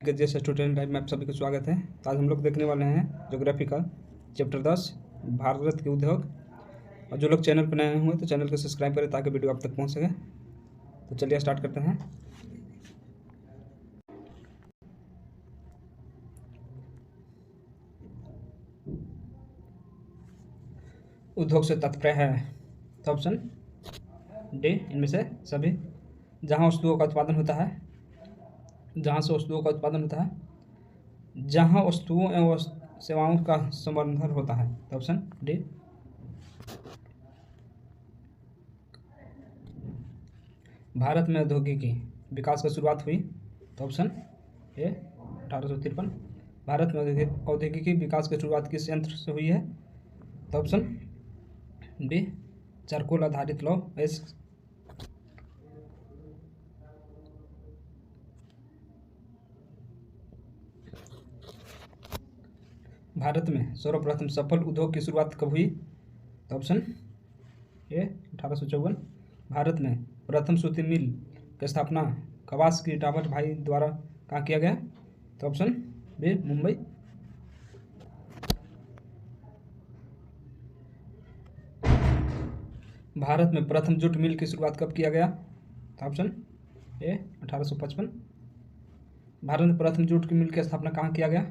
के जैसे student life में आप सभी का स्वागत है। तो आज हम लोग देखने वाले हैं ज्योग्राफी का चैप्टर 10 भारत के उद्योग। और जो लोग चैनल पर नए हुए तो चैनल को सब्सक्राइब करें ताकि वीडियो आप तक पहुंच सके। तो चलिए स्टार्ट करते हैं। उद्योग से तात्पर्य है तो ऑप्शन डी इनमें से सभी, जहाँ वस्तुओं का उत्पादन होता है, जहाँ से वस्तुओं का उत्पादन होता है, जहाँ वस्तुओं एवं सेवाओं का संवर्धन होता है। तो ऑप्शन डी। भारत में औद्योगिकी विकास की शुरुआत हुई। तो ऑप्शन ए 1853। भारत में औद्योगिकी विकास की शुरुआत किस यंत्र से हुई है? तो ऑप्शन बी चारकोल आधारित लौह अयस्क। भारत में सर्वप्रथम सफल उद्योग की शुरुआत कब हुई? तो ऑप्शन ए 1854। भारत में प्रथम सूती मिल की स्थापना कवास की टावर भाई द्वारा कहाँ किया गया? तो ऑप्शन बी मुंबई। भारत में प्रथम जूट मिल की शुरुआत कब किया गया? तो ऑप्शन ए 1855। भारत में प्रथम जूट की मिल की स्थापना कहाँ किया गया?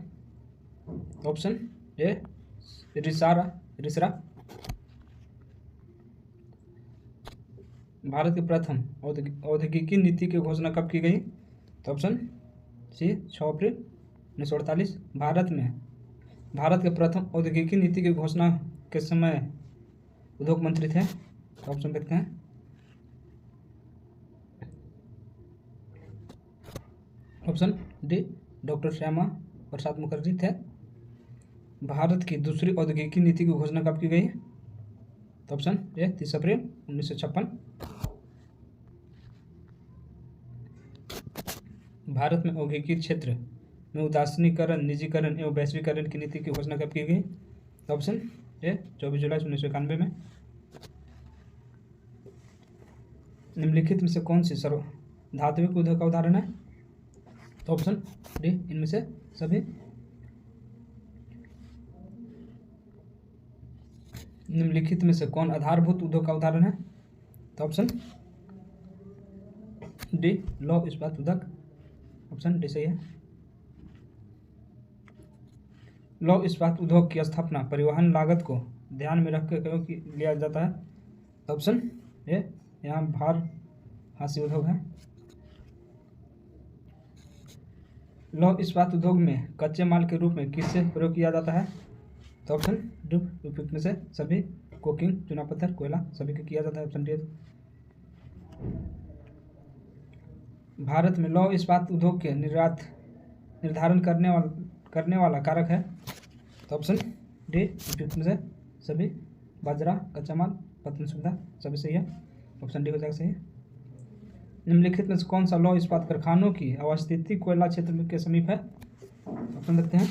तो ऑप्शन ए रिसरा। भारत की प्रथम औद्योगिकी नीति की घोषणा कब की गई? तो ऑप्शन सी 6 अप्रैल 1948। भारत के प्रथम औद्योगिकी नीति की घोषणा के समय उद्योग मंत्री थे? तो ऑप्शन देखते हैं। Option D doctor Shyama Prasad Mukherjee थे। भारत की दूसरी औद्योगिकी नीति की घोषणा कब की गई? तो ऑप्शन ए 30 अप्रैल 1956। भारत में औद्योगिकी क्षेत्र में उदासीनीकरण, निजीकरण एवं वैश्वीकरण की नीति की घोषणा कब की गई? तो ऑप्शन ए 24 जुलाई 1991 में। निम्नलिखित में से कौन सी धात्विक उद्योग का उदाहरण है? तो ऑप्शन डी इनमें से सभी। निम्नलिखित में से कौन आधारभूत उद्योग का उदाहरण है? तो ऑप्शन डी लौह इस्पात उद्योग। ऑप्शन डी सही है। लौह इस्पात उद्योग की स्थापना परिवहन लागत को ध्यान में रखकर क्यों लिया जाता है? तो ऑप्शन ए यहाँ भार हासी उद्योग है। लौह इस्पात उद्योग में कच्चे माल के रूप में किससे प्रयोग किया जाता है? तो ऑप्शन डी उपयुक्त में से सभी। कोकिंग, चूना पत्थर, कोयला सभी का किया जाता है। Option D. भारत में लौह इस्पात उद्योग के निर्धारण करने वाला कारक है? तो ऑप्शन डी उपयुक्त में से सभी। बाजरा, कच्चा माल, पतन सुविधा सभी सही है। ऑप्शन डी हो जाएगा सही। निम्नलिखित में से कौन सा लौह इस्पात कारखानों की अवस्थिति कोयला क्षेत्र के समीप है? ऑप्शन देखते हैं।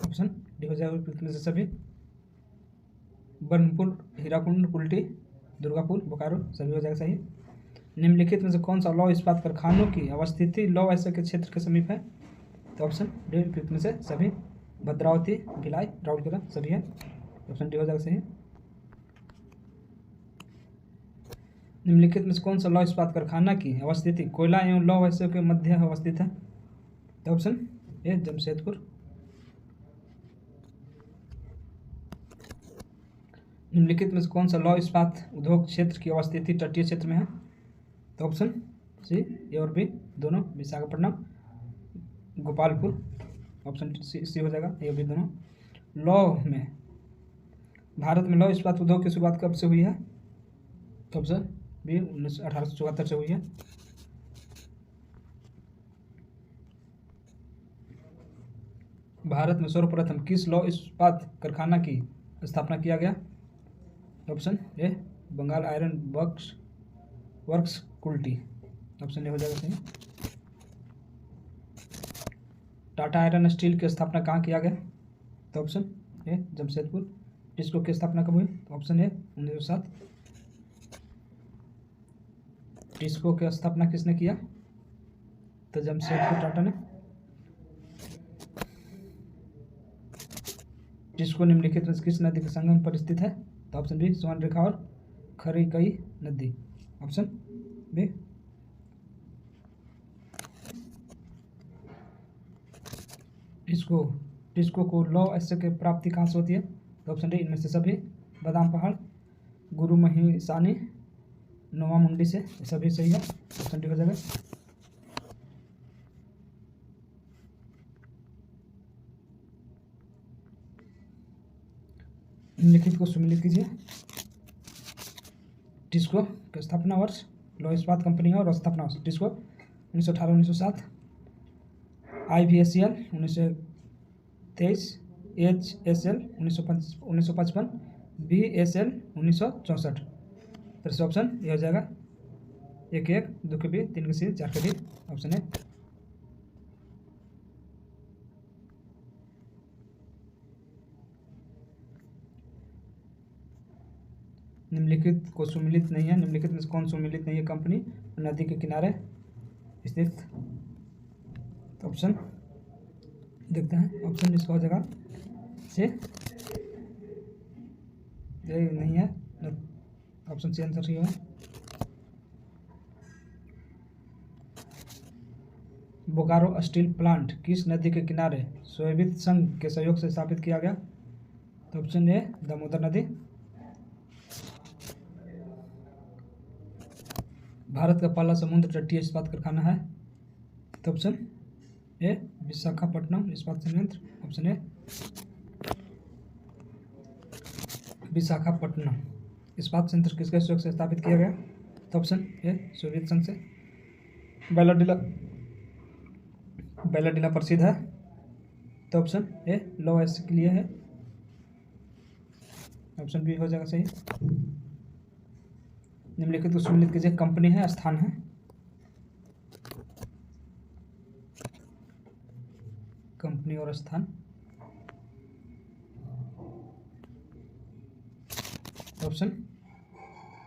ऑप्शन डी हो जाएगा उपयुक्त में से सभी। बर्नपुर, हीराकुंड, कुल्टी, दुर्गापुर, बोकारो सभी हो जाएगा सही। निम्नलिखित में से कौन सा लौह इस्पात कारखानों की अवस्थिति लौह अयस्क के क्षेत्र के समीप है? तो ऑप्शन डी उपयुक्त में से सभी। भद्रावती, भिलाई, राउरकेला सभी है। ऑप्शन डी हो जाएगा सही। निम्नलिखित में से कौन सा लौह इस्पात कारखाना की अवस्थिति कोयला एवं लौह अयस्क के मध्य अवस्थित है? तो ऑप्शन ए जमशेदपुर। निम्नलिखित में से कौन सा लौह इस्पात उद्योग क्षेत्र की अवस्थिति तटीय क्षेत्र में है? तो ऑप्शन सी ए और बी दोनों। विशाखापट्टनम, गोपालपुर। ऑप्शन सी हो जाएगा ए और बी दोनों। भारत में लौह इस्पात उद्योग की शुरुआत कब से हुई है? तो ऑप्शन बी 1874 से हुई है। भारत में सर्वप्रथम किस लौह इस्पात कारखाना की स्थापना किया गया? Option A Bengal iron works Kulti. Option A हो जाएगा सही। टाटा आयरन स्टील की स्थापना कहाँ किया गया? तो ऑप्शन ए जमशेदपुर। टिस्को की स्थापना कब हुई? Option A 1907। टिस्को की स्थापना किसने किया? तो जमशेदपुर टाटा ने। टिस्को निम्नलिखित में किस नदी के संगम पर स्थित है? तो ऑप्शन बी स्वर्णरेखा और खरीकई नदी। Option B. टिस्को को लौह अयस्क की प्राप्ति कहाँ से होती है? तो ऑप्शन डी इनमें से सभी, बादाम पहाड़, गुरु महिसानी, नोवा मुंडी से, सभी सही है। ऑप्शन डी हो जाएगा। निम्नलिखित को सुमिलित कीजिए। टिस्को की स्थापना वर्ष, लौह इस्पात कंपनी है और स्थापना वर्ष टिस्को 1918-1907, IVSCL 1923, HSL 1955, BSL 1964। फिर से ऑप्शन ये हो जाएगा 1 2 के बी, 3 के सी, 4 के डी। ऑप्शन है। निम्नलिखित को सुमिलित नहीं है। निम्नलिखित में से कौन सुमिलित नहीं है? कंपनी नदी के किनारे स्थित। तो ऑप्शन देखते हैं। ऑप्शन इसका हो जाएगा से, ये नहीं है। ऑप्शन सी आंसर सही है। बोकारो स्टील प्लांट किस नदी के किनारे सोवियत संघ के सहयोग से स्थापित किया गया? तो ऑप्शन ए दामोदर नदी। भारत का पहला समुद्र तटीय इस्पात कारखाना है? तो ऑप्शन ए विशाखापट्टनम इस्पात संयंत्र। ऑप्शन ए विशाखापट्टनम इस्पात संयंत्र किसके सहयोग से स्थापित किया गया? तो ऑप्शन ए सोवियत संघ से। बैलाडिला प्रसिद्ध है? तो ऑप्शन ए लौह अयस्क के लिए है। ऑप्शन बी हो जाएगा सही। निम्नलिखित को सुमिलित कीजिए। कंपनी है, स्थान है। कंपनी और स्थान। ऑप्शन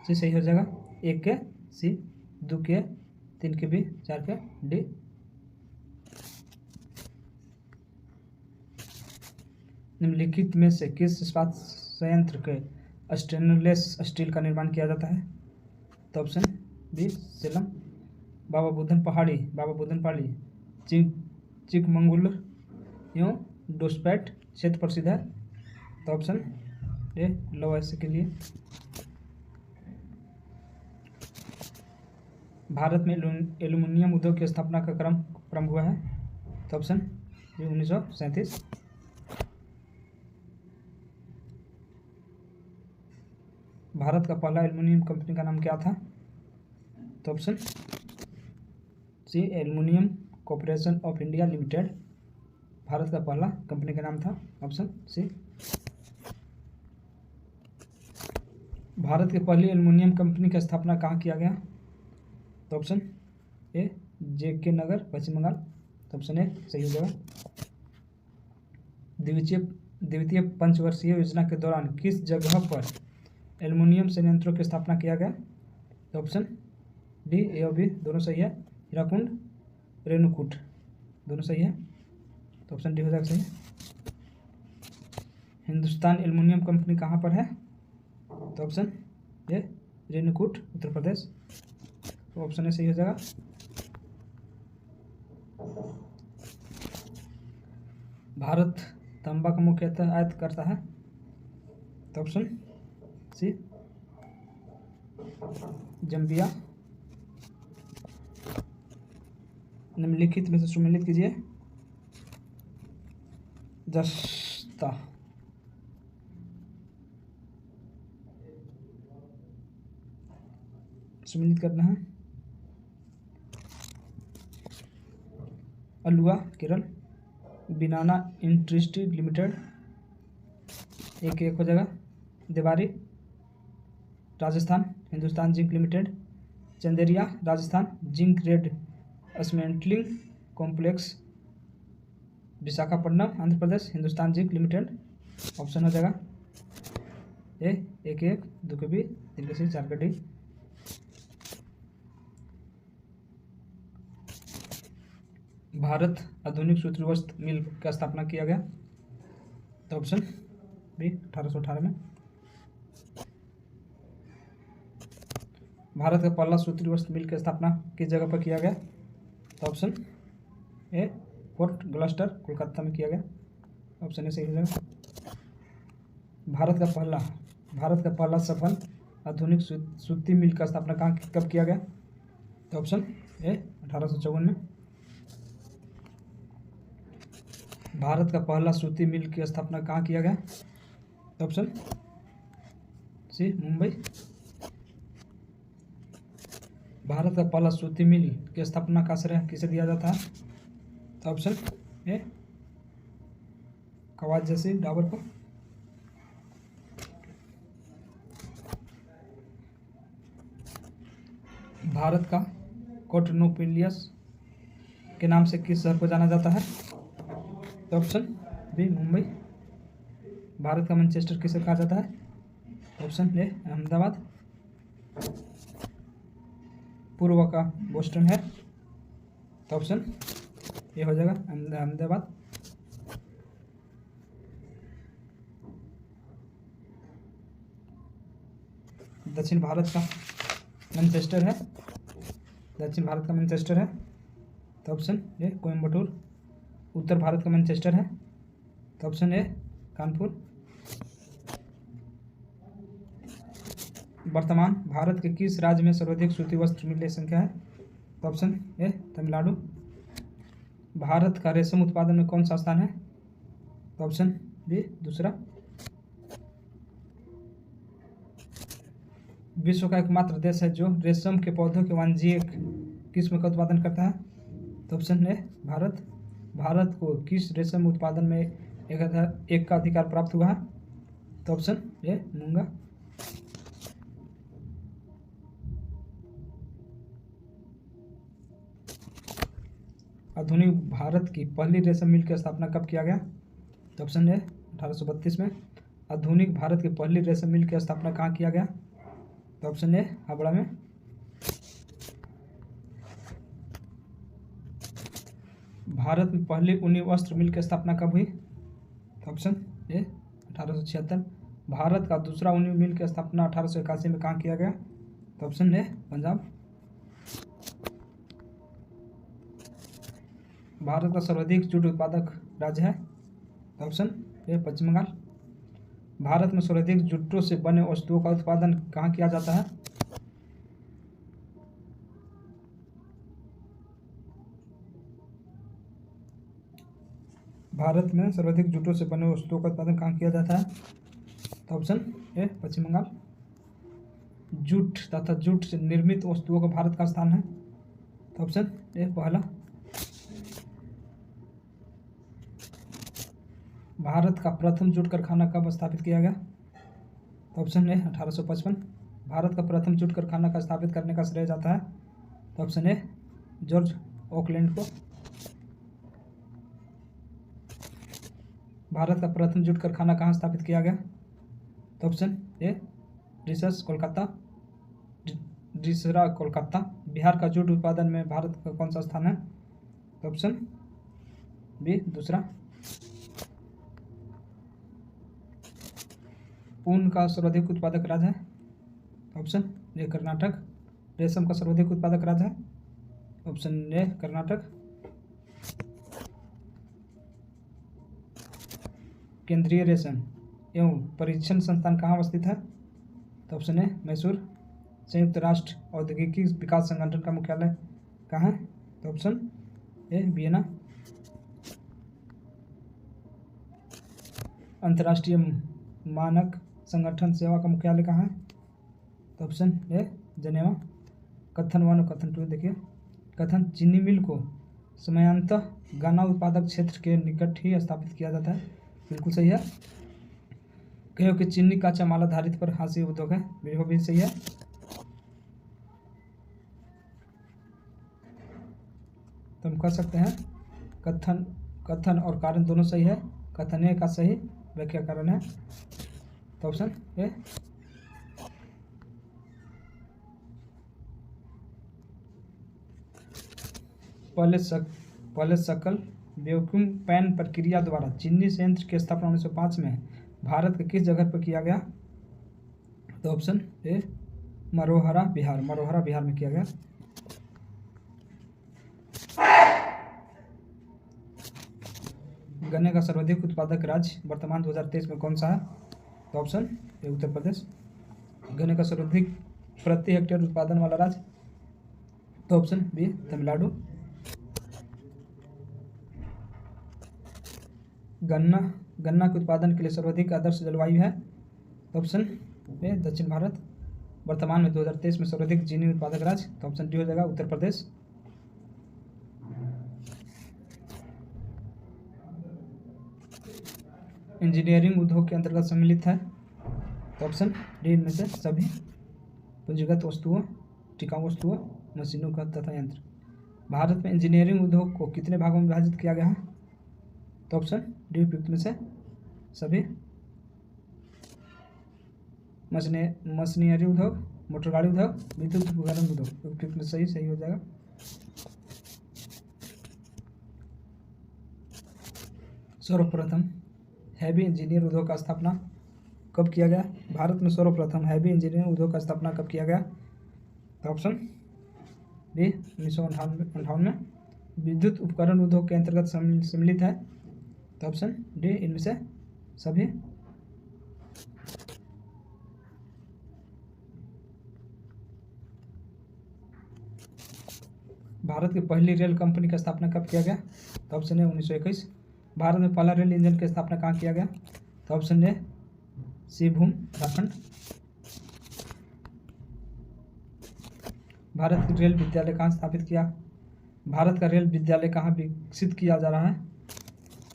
सी सही हो जाएगा। 1 के सी, 2 के, 3 के बी, 4 के डी। निम्नलिखित में से किस इस्पात संयंत्र के स्टेनलेस स्टील का निर्माण किया जाता है? तो ऑप्शन बी सेलम। बाबा बुदन पहाड़ी चिकमंगलुर यूं डोस्पैट क्षेत्र प्रसिद्ध है? तो ऑप्शन ए लौह अयस्क के लिए। भारत में एल्यूमिनियम उद्योग की स्थापना का क्रम प्रारंभ हुआ है? तो ऑप्शन बी 1937। भारत का पहला एल्युमिनियम कंपनी का नाम क्या था? तो option C aluminium corporation of India limited Bharat का पहला कंपनी का नाम था। Option C. भारत की पहली एल्युमिनियम कंपनी की स्थापना कहाँ किया गया? तो ऑप्शन ए JK नगर, पश्चिम बंगाल। तो ऑप्शन ए सही हो जाएगा। द्वितीय पंचवर्षीय योजना के दौरान किस जगह पर एल्युमिनियम संयंत्रों की स्थापना किया गया? तो ऑप्शन डी ए और बी दोनों सही है। हीराकुंड, रेणुकूट दोनों सही है। तो ऑप्शन डी हो जाएगा सही। हिंदुस्तान एल्युमिनियम कंपनी कहाँ पर है? तो ऑप्शन ए रेणुकूट, उत्तर प्रदेश। तो ऑप्शन ए सही हो जाएगा। भारत तांबा का मुख्यतः आयात करता है? तो ऑप्शन सी जम्बिया। निम्नलिखित में से सुमेलित कीजिए। जस्ता। सुमेलित करना है। अलुआ केरल, बिनाना इंडस्ट्री लिमिटेड 1 हो जाएगा। Debari Rajasthan, Hindustan zinc limited. Chanderiya Rajasthan, zinc रेड smelting complex Visakhapatnam Andhra Pradesh, Hindustan zinc limited. Option हो जाएगा ए 1 2 के बी, 3 के सी, 4 के डी। भारत आधुनिक सूती वस्त्र मिल का स्थापना किया गया? तो ऑप्शन बी 1818 में। भारत का पहला सूती वस्त्र मिल की स्थापना किस जगह पर किया गया? तो option A fort Gloster Kolkata में किया गया। ऑप्शन ए सही जगह। भारत का पहला सफल आधुनिक सूती मिल का स्थापना कब किया गया? तो ऑप्शन ए 1854 में। भारत का पहला सूती मिल की स्थापना कहाँ किया गया? तो ऑप्शन सी मुंबई। भारत का पहला सूती मिल की स्थापना का श्रेय किसे दिया जाता है? तो ऑप्शन ए कवाजसी डाबर को। भारत का कॉटनोपिलियस के नाम से किस शहर को जाना जाता है? तो ऑप्शन बी मुंबई। भारत का मैनचेस्टर किसे कहा जाता है? Option A Ahmedabad. पूर्व का बोस्टन है। तो ऑप्शन ए हो जाएगा अहमदाबाद। दक्षिण भारत का मैनचेस्टर है। दक्षिण भारत का मैनचेस्टर है। तो ऑप्शन ए कोयम्बटूर। उत्तर भारत का मैनचेस्टर है। तो ऑप्शन ए कानपुर। वर्तमान भारत के किस राज्य में सर्वाधिक सूती वस्त्र मिल की संख्या है? तो ऑप्शन ए तमिलनाडु। भारत का रेशम उत्पादन में कौन सा स्थान है? तो ऑप्शन बी दूसरा। विश्व का एकमात्र देश है जो रेशम के पौधों के वाणिज्यिक किस्म का उत्पादन करता है? तो ऑप्शन ए भारत। भारत को किस रेशम उत्पादन में एक का अधिकार प्राप्त हुआ है? तो ऑप्शन ए मूंगा। आधुनिक भारत की पहली रेशम मिल की स्थापना कब किया गया? तो ऑप्शन ए 1832 में। आधुनिक भारत की पहली रेशम मिल की स्थापना कहाँ किया गया? तो ऑप्शन ए हावड़ा में। भारत में पहली ऊनी वस्त्र मिल की स्थापना कब हुई? तो ऑप्शन ए 1876। भारत का दूसरा ऊनी मिल की स्थापना 1881 में कहाँ किया गया? तो ऑप्शन ए पंजाब। भारत का सर्वाधिक जूट उत्पादक राज्य है? तो ऑप्शन ए पश्चिम बंगाल। भारत में सर्वाधिक जूटों से बने वस्तुओं का उत्पादन कहाँ किया जाता है? भारत में सर्वाधिक जूटों से बने वस्तुओं का उत्पादन कहाँ किया जाता है? तो option A Paschim Bengal. Jute तथा जूट से निर्मित वस्तुओं का भारत का स्थान है? तो ऑप्शन ए पहला। भारत का प्रथम जूट कारखाना कब स्थापित किया गया? तो ऑप्शन ए 1855। भारत का प्रथम जूट कारखाना का स्थापित करने का श्रेय जाता है? तो ऑप्शन ए जॉर्ज ओकलैंड को। भारत का प्रथम जूट कारखाना कहाँ स्थापित किया गया? तो ऑप्शन ए रिसरा कोलकाता। बिहार का जूट उत्पादन में भारत का कौन सा स्थान है? तो ऑप्शन बी दूसरा। ऊन का सर्वाधिक उत्पादक राज्य है? Option A Karnataka. रेशम का सर्वाधिक उत्पादक राज्य है? Option A Karnataka. केंद्रीय रेशम एवं परीक्षण संस्थान कहाँ अवस्थित है? तो ऑप्शन ए मैसूर। संयुक्त राष्ट्र औद्योगिकी विकास संगठन का मुख्यालय कहाँ है? तो ऑप्शन ए वियना। अंतर्राष्ट्रीय मानक संगठन सेवा का मुख्यालय कहाँ है? तो ऑप्शन ए जनेवा। कथन 1 और कथन 2 देखिए। कथन चीनी मिल को समयांतः गन्ना उत्पादक क्षेत्र के निकट ही स्थापित किया जाता है। बिल्कुल सही है। क्योंकि चीनी कच्चा माल आधारित पर हासिल उद्योग है। बिल्कुल भी सही है। तो हम कह सकते हैं कथन और कारण दोनों सही है। कथन ए का सही व्याख्याकरण है। तो ऑप्शन ए। पहले सकल वैक्यूम पैन प्रक्रिया द्वारा चीनी संयंत्र की स्थापना 1905 में भारत के किस जगह पर किया गया? तो ऑप्शन ए मरोहरा बिहार में किया गया। गन्ने का सर्वाधिक उत्पादक राज्य वर्तमान 2023 में कौन सा है? तो ऑप्शन ए उत्तर प्रदेश। गन्ने का सर्वाधिक प्रति हेक्टेयर उत्पादन वाला राज्य? तो ऑप्शन बी तमिलनाडु। गन्ना के उत्पादन के लिए सर्वाधिक आदर्श जलवायु है? तो ऑप्शन ए दक्षिण भारत। वर्तमान में 2023 में सर्वाधिक चीनी उत्पादक राज्य? तो ऑप्शन डी हो जाएगा उत्तर प्रदेश। इंजीनियरिंग उद्योग के अंतर्गत सम्मिलित है? तो ऑप्शन डी इनमें से सभी पूंजीगत वस्तुओं, टिकाऊ वस्तुओं, मशीनों का तथा यंत्र। भारत में इंजीनियरिंग उद्योग को कितने भागों में विभाजित किया गया है? तो ऑप्शन डी उपयुक्त में से सभी। मशीनरी उद्योग, मोटर गाड़ी उद्योग, विद्युत उपकरण उद्योग, उपयुक्त में सही हो जाएगा। सर्वप्रथम हैवी इंजीनियर उद्योग का स्थापना कब किया गया? भारत में सर्वप्रथम हैवी इंजीनियरिंग उद्योग का स्थापना कब किया गया? तो ऑप्शन बी 1958 में। विद्युत उपकरण उद्योग के अंतर्गत सम्मिलित है? तो ऑप्शन डी इनमें से सभी। भारत की पहली रेल कंपनी की स्थापना कब किया गया? तो ऑप्शन ए 1921। भारत में पहला रेल इंजन की स्थापना कहाँ किया गया? तो ऑप्शन ए सिरभूम उत्तराखंड। भारत का रेल विद्यालय कहाँ स्थापित किया? भारत का रेल विद्यालय कहाँ विकसित किया जा रहा है?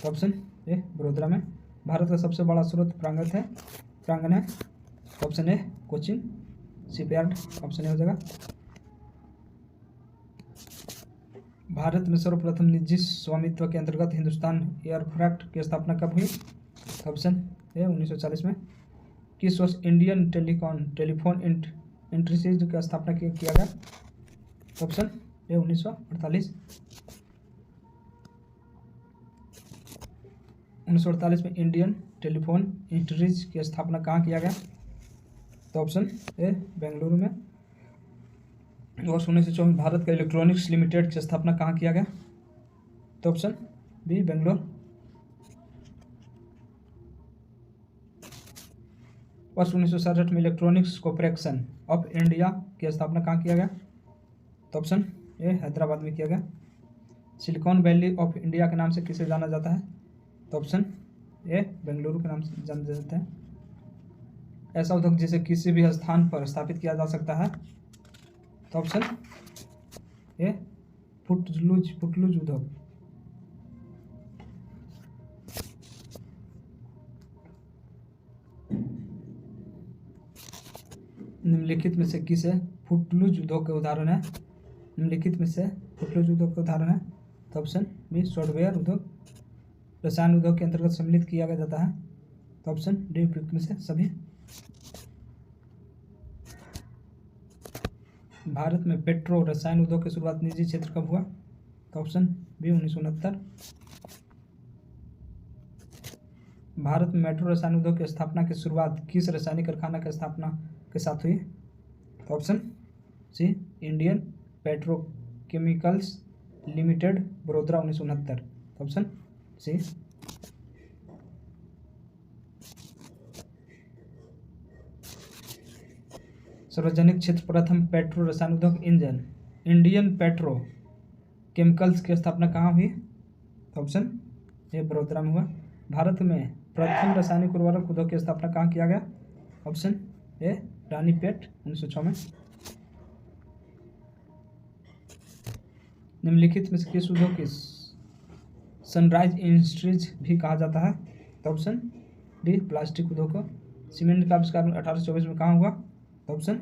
तो ऑप्शन ए वडोदरा में। भारत का सबसे बड़ा स्रोत प्रांगण है? तो option A Cochin shipyard, option A हो जाएगा। भारत में सर्वप्रथम निजी स्वामित्व के अंतर्गत हिंदुस्तान एयरक्राफ्ट की स्थापना कब हुई? तो ऑप्शन ए 1940 में। किस वर्ष इंडियन टेलीफोन इंडस्ट्रीज की स्थापना किया गया? तो ऑप्शन ए 1948। 1948 में इंडियन टेलीफोन इंडस्ट्रीज की स्थापना कहाँ किया गया? तो ऑप्शन ए बेंगलुरु में। वर्ष 1924 भारत का इलेक्ट्रॉनिक्स लिमिटेड की स्थापना कहाँ किया गया? तो ऑप्शन बी बेंगलोर। वर्ष 1967 में इलेक्ट्रॉनिक्स कॉर्पोरेशन ऑफ इंडिया की स्थापना कहाँ किया गया? तो ऑप्शन ए हैदराबाद में किया गया। सिलिकॉन वैली ऑफ इंडिया के नाम से किसे जाना जाता है? तो ऑप्शन ए बेंगलुरु के नाम से जाना जाता है। ऐसा उद्योग जिसे किसी भी स्थान पर स्थापित किया जा सकता है? तो ऑप्शन ए फुटलूज उद्योग। निम्नलिखित में से किसे फुटलूज उद्योग के उदाहरण है? निम्नलिखित में से फुटलूज उद्योग के उदाहरण है? तो ऑप्शन बी सॉफ्टवेयर उद्योग। रसायन उद्योग के अंतर्गत सम्मिलित किया जाता है? तो ऑप्शन डी उपयुक्त में से सभी। भारत में पेट्रो रसायन उद्योग की शुरुआत निजी क्षेत्र कब हुआ? तो ऑप्शन बी 1969। भारत में मेट्रो रसायन उद्योग की स्थापना की शुरुआत किस रासायनिक कारखाना की स्थापना के साथ हुई? तो option C Indian petrochemicals limited Vadodara 1969। Option C. सार्वजनिक क्षेत्र प्रथम पेट्रो रसायन उद्योग इंडियन पेट्रो केमिकल्स की स्थापना कहाँ हुई? ऑप्शन ए वडोदरा में हुआ। भारत में प्रथम रासायनिक उर्वरक उद्योग की स्थापना कहाँ किया गया? ऑप्शन ए रानीपेट 1906 में। निम्नलिखित में से किस उद्योग की सनराइज इंडस्ट्रीज भी कहा जाता है? तो ऑप्शन डी प्लास्टिक उद्योग को। सीमेंट का आविष्कार 1824 में कहाँ हुआ? तो ऑप्शन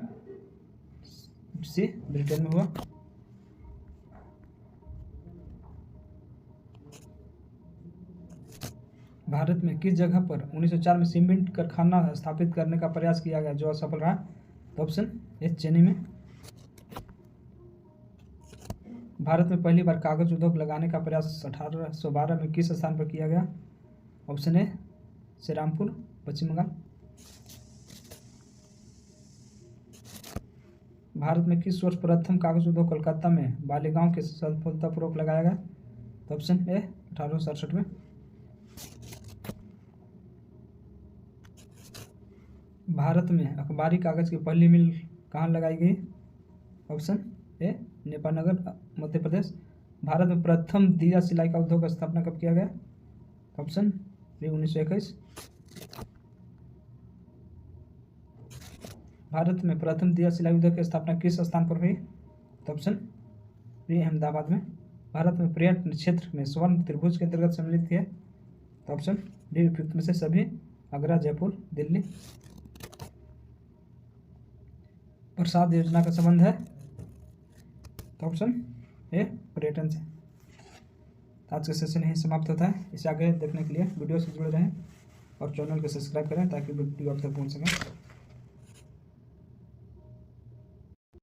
सी ब्रिटेन में हुआ। भारत में किस जगह पर 1904 में सीमेंट कारखाना स्थापित करने का प्रयास किया गया जो असफल रहा? तो ऑप्शन ए चेन्नई में। भारत में पहली बार कागज उद्योग लगाने का प्रयास 1812 में किस स्थान पर किया गया? ऑप्शन ए श्रीरामपुर, पश्चिम बंगाल। भारत में किस वर्ष प्रथम कागज उद्योग कोलकाता में बालीगांव के सफलतापूर्वक लगाया गया? तो ऑप्शन ए 1867 में। भारत में अखबारी कागज की पहली मिल कहाँ लगाई गई? Option A नेपालनगर, Madhya Pradesh. भारत में प्रथम दिया सिलाई का उद्योग स्थापना कब किया गया? Option B 1921। भारत में प्रथम दिया सिलाई उद्योग की स्थापना किस स्थान पर हुई? तो ऑप्शन बी अहमदाबाद में। भारत में पर्यटन क्षेत्र में स्वर्ण त्रिभुज के अंतर्गत सम्मिलित है? तो ऑप्शन डी उपयुक्त में से सभी, आगरा, जयपुर, दिल्ली। प्रसाद योजना का संबंध है? तो ऑप्शन ए पर्यटन से। आज का सेशन यहीं समाप्त होता है। इसे आगे देखने के लिए वीडियो से जुड़े रहें और चैनल को सब्सक्राइब करें ताकि वीडियो आप तक पहुंच सकें।